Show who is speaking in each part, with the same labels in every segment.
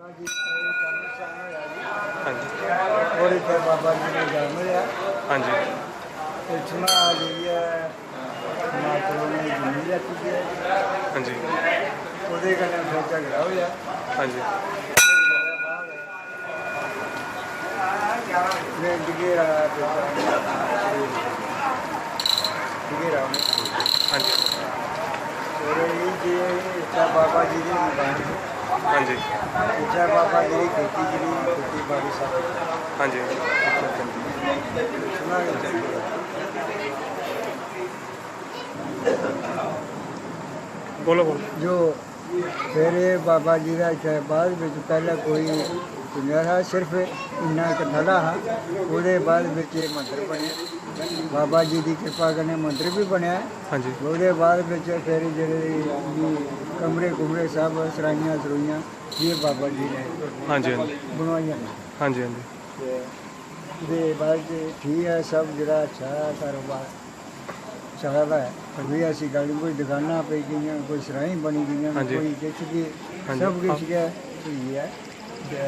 Speaker 1: हाँ जी
Speaker 2: और इतने बाबा जी ने जन्म लिया।
Speaker 1: हाँ जी
Speaker 2: इतना लिए मातरों ने जमीन रखी है।
Speaker 1: हाँ जी
Speaker 2: ਉਹਦੇ कन्नै फिर झगड़ा होया।
Speaker 1: हाँ जी
Speaker 2: मैं डिगेरा डिगेरा
Speaker 1: हाँ जी
Speaker 2: और ये जी इच्छा बाबा जी की दुकान है।
Speaker 1: हाँ जी
Speaker 2: इच्छा बाबा जी की खेती बाड़ी सब
Speaker 1: हाँ जी
Speaker 2: सुना
Speaker 1: बोलो बोलो
Speaker 2: जो फिर ये बाबा जी का बाद में पहले कोई सुनया सिर्फ इन्ना कथला हा ਉਹਦੇ बाद ਵਿੱਚ ਇਹ ਮੰਦਰ ਬਣਿਆ। बाबा जी की कृपा कन्नै मंदिर भी बनया।
Speaker 1: हाँ जी
Speaker 2: ਉਹਦੇ बाद ਵਿੱਚ फिर ਜਿਹੜੇ कमरे कुमरे सब सराइयाँ सरुइयाँ ये बाबा जी ने
Speaker 1: हाँ जी
Speaker 2: बनवाइया ने।
Speaker 1: हाँ जी हाँ जी
Speaker 2: ਉਹਦੇ बाद ठीक है सब जरा अच्छा कारोबार ਚੱਲਦਾ ਹੈ। ਵੀ ਅਸੀਂ ਗੱਲ ਕੋਈ ਦੁਕਾਨਾਂ ਪਈ ਗਈਆਂ ਕੋਈ ਸਰਾਈ ਬਣੀ ਗਈਆਂ
Speaker 1: ਹਾਂਜੀ।
Speaker 2: ਕੋਈ ਕੁਛ ਵੀ
Speaker 1: ਹਾਂਜੀ।
Speaker 2: ਸਭ ਕੁਛ ਹੈ ਹੋਈ ਹੈ। ਤੇ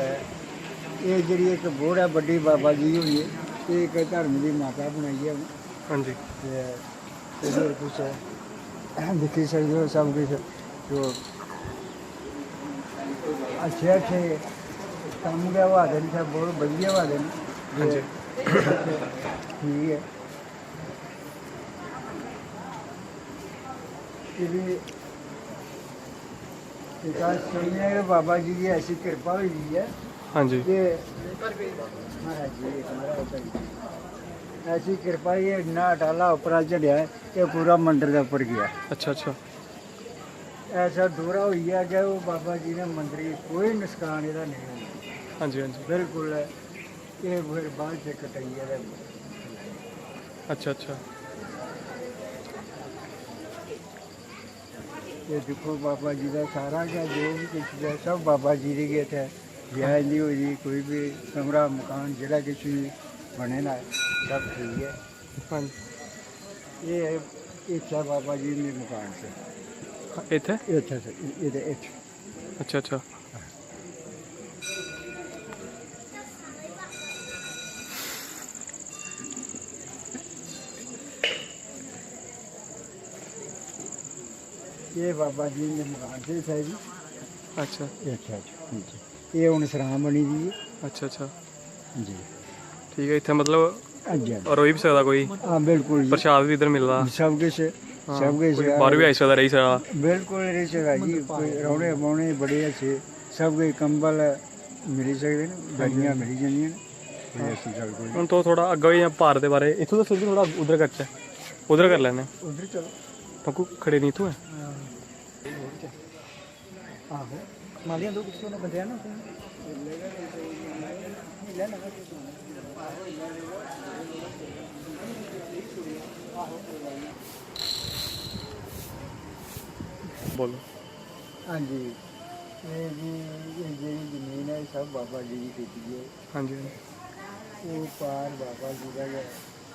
Speaker 2: ਇਹ ਜਿਹੜੀ ਇੱਕ ਬੋੜ ਹੈ ਵੱਡੀ ਬਾਬਾ ਜੀ ਹੋਈ ਹੈ ਇਹ ਇੱਕ ਧਰਮ ਦੀ ਮਾਤਾ ਬਣਾਈ ਹੈ।
Speaker 1: हाँ जी
Speaker 2: ਤੇ ਇਹਦੇ ਕੁਛ ਦੇਖੀ ਸਕਦੇ ਹੋ ਸਭ ਕੁਛ ਜੋ ਅੱਛੇ ਅੱਛੇ ਕੰਮ ਦੇ ਹਵਾਲੇ ਨੇ ਸਭ ਬਹੁਤ ਵਧੀਆ ਹਵਾਲੇ ਨੇ।
Speaker 1: ਹਾਂਜੀ।
Speaker 2: ਠੀਕ ਹੈ विकास सुनिए बाबा जी की ऐसी कृपा हुई है
Speaker 1: हाँ जी
Speaker 2: कि महाराज जी ऐसी कृपा ये इन्ना अटाला उपरा चढ़िया है कि पूरा मंदिर के ऊपर गया।
Speaker 1: अच्छा अच्छा
Speaker 2: ऐसा दूरा हुई है कि वो बाबा जी ने मंदिर की कोई नुकसान ਇਹਦਾ नहीं हुआ।
Speaker 1: हाँ जी हाँ जी
Speaker 2: बिल्कुल ये फिर बाद से कटाई है।
Speaker 1: अच्छा अच्छा
Speaker 2: ये देखो बाबा जी का सारा क्या जो भी कुछ है सब बाबा जी की गेट है। ब्याह नहीं हुई कोई भी कमरा मकान जरा कुछ भी बने ना सब ठीक है।
Speaker 1: हाँ जी
Speaker 2: ये है इच्छा बाबा जी के मकान से
Speaker 1: इत्थे
Speaker 2: इच्छा से ये
Speaker 1: अच्छा अच्छा
Speaker 2: ये बाबा जी के मकान से है जी।
Speaker 1: अच्छा
Speaker 2: अच्छा अच्छा ये हूँ सराम बनी दी है
Speaker 1: अच्छा अच्छा
Speaker 2: जी।
Speaker 1: ठीक है इत्थे मतलब
Speaker 2: हाँ जी हाँ जी।
Speaker 1: रोई भी सकदा कोई
Speaker 2: हाँ बिल्कुल जी।
Speaker 1: प्रसाद भी इधर मिलदा
Speaker 2: सब कुछ
Speaker 1: हाँ,
Speaker 2: सब कुछ
Speaker 1: कोई बाहर भी आई सकदा रही सकदा
Speaker 2: बिल्कुल रिश्तेदार जी कोई रौने बौने बड़े अच्छे सब कोई कंबल मिली सकते हैं गाड़ियाँ मिली जांदियां ने कोई ऐसी गल कोई
Speaker 1: ਹੁਣ ਤੋਂ ਥੋੜਾ ਅੱਗੇ ਹੀ ਭਾਰ ਦੇ ਬਾਰੇ ਇਥੋਂ ਦੱਸੋ ਜੀ ਥੋੜਾ ਉਧਰ ਕਰਚਾ ਉਧਰ ਕਰ ਲੈਣੇ
Speaker 2: उधर चलो
Speaker 1: ਪੱਕੂ ਖੜੇ ਨਹੀਂ ਤੂੰ
Speaker 2: आहो मालियां दो किसी ने बंदे ना
Speaker 1: बोलो
Speaker 2: हाँ जी ये जी ये जी जमीन है सब बाबा जी की खेती है।
Speaker 1: हाँ जी
Speaker 2: वो पार बाबा जी का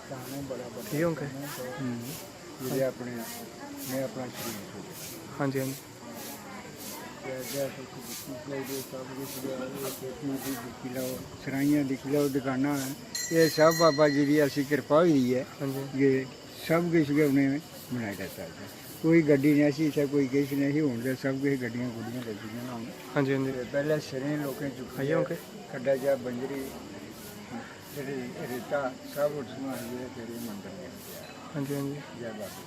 Speaker 2: सामने बड़ा बड़ा
Speaker 1: ठीक है ओके
Speaker 2: ये अपने मैं अपना शरीर
Speaker 1: हाँ जी हाँ जी
Speaker 2: सराइयाँ दिख लो दुकाना ये सब बाबा जी की ऐसी कृपा हुई है।
Speaker 1: हाँ जी
Speaker 2: ये सब कुछ उन्हें बनाया जाता है। कोई गड्डी नहीं ऐसी था कोई किस नहीं होने सब कुछ गड्डियाँ गुड्डियाँ लगी ना।
Speaker 1: हाँ जी हाँ जी
Speaker 2: पहले सिरे लोगों
Speaker 1: हाँ जी ओके
Speaker 2: खड्डा जा बंजरी रेता सब उसमें मंदिर
Speaker 1: हाँ जी हाँ जी
Speaker 2: जय बाबा।